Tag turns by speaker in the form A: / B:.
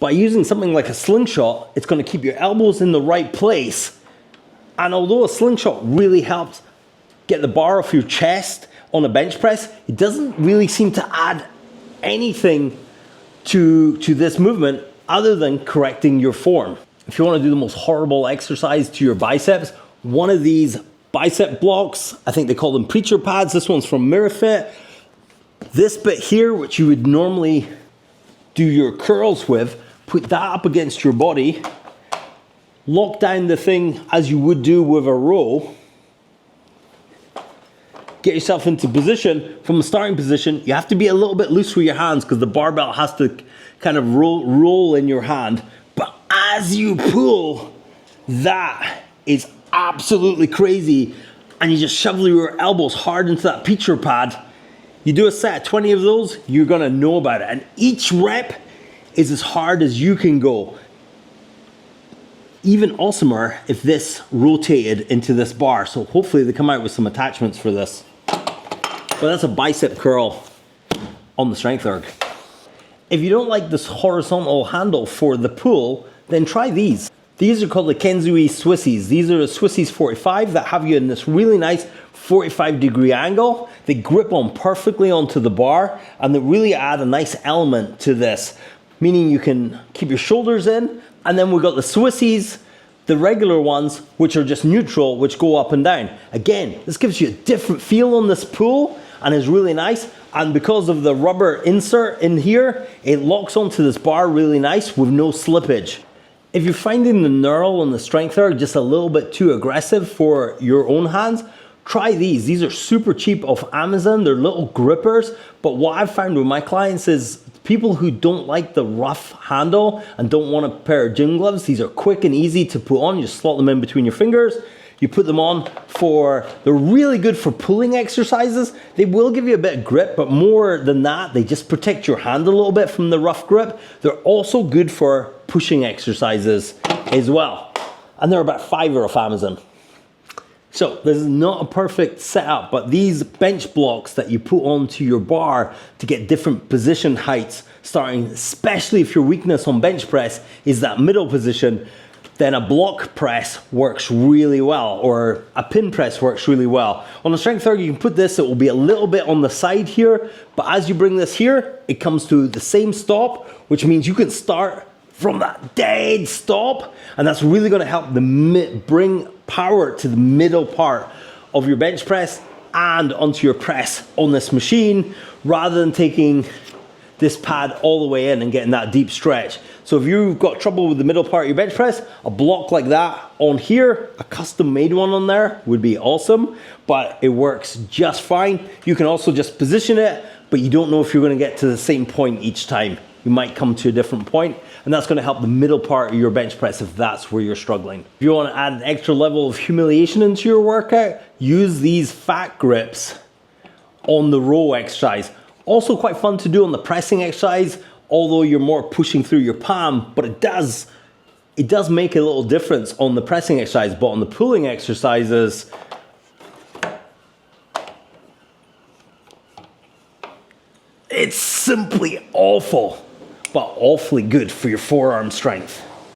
A: By using something like a slingshot, it's going to keep your elbows in the right place. And although a slingshot really helps get the bar off your chest on a bench press, it doesn't really seem to add anything to this movement other than correcting your form. If you want to do the most horrible exercise to your biceps, one of these bicep blocks, I think they call them preacher pads. This one's from MacroFactor. This bit here, which you would normally do your curls with, put that up against your body, lock down the thing as you would do with a row, get yourself into position. From the starting position, you have to be a little bit loose with your hands because the barbell has to kind of roll in your hand. But as you pull, that is absolutely crazy. And you just shovel your elbows hard into that preacher pad. You do a set of 20 of those, you're gonna know about it. And each rep is as hard as you can go. Even awesomer if this rotated into this bar. So hopefully they come out with some attachments for this. But that's a bicep curl on the strength erg. If you don't like this horizontal handle for the pull, then try these. These are called the Kenzui Swissies. These are the Swissies 45 that have you in this really nice 45-degree angle. They grip on perfectly onto the bar and they really add a nice element to this, meaning you can keep your shoulders in. And then we've got the Swissies, the regular ones, which are just neutral, which go up and down. Again, this gives you a different feel on this pull and is really nice. And because of the rubber insert in here, it locks onto this bar really nice with no slippage. If you're finding the knurl and the strength erg just a little bit too aggressive for your own hands, try these. These are super cheap off Amazon. They're little grippers. But what I've found with my clients is people who don't like the rough handle and don't want a pair of gym gloves, these are quick and easy to put on. You just slot them in between your fingers. You put them on they're really good for pulling exercises. They will give you a bit of grip, but more than that, they just protect your hand a little bit from the rough grip. They're also good for pushing exercises as well. And they're about $5 off Amazon. So this is not a perfect setup, but these bench blocks that you put onto your bar to get different position heights, starting especially if your weakness on bench press is that middle position, then a block press works really well, or a pin press works really well. On the strength erg, you can put this, it will be a little bit on the side here, but as you bring this here, it comes to the same stop, which means you can start from that dead stop, and that's really gonna help bring power to the middle part of your bench press and onto your press on this machine, rather than taking this pad all the way in and getting that deep stretch. So if you've got trouble with the middle part of your bench press, a block like that on here, a custom made one on there would be awesome, but it works just fine. You can also just position it, but you don't know if you're gonna get to the same point each time. You might come to a different point, and that's gonna help the middle part of your bench press if that's where you're struggling. If you wanna add an extra level of humiliation into your workout, use these fat grips on the row exercise. Also quite fun to do on the pressing exercise, although you're more pushing through your palm, but it does make a little difference on the pressing exercise, but on the pulling exercises, it's simply awful, but awfully good for your forearm strength.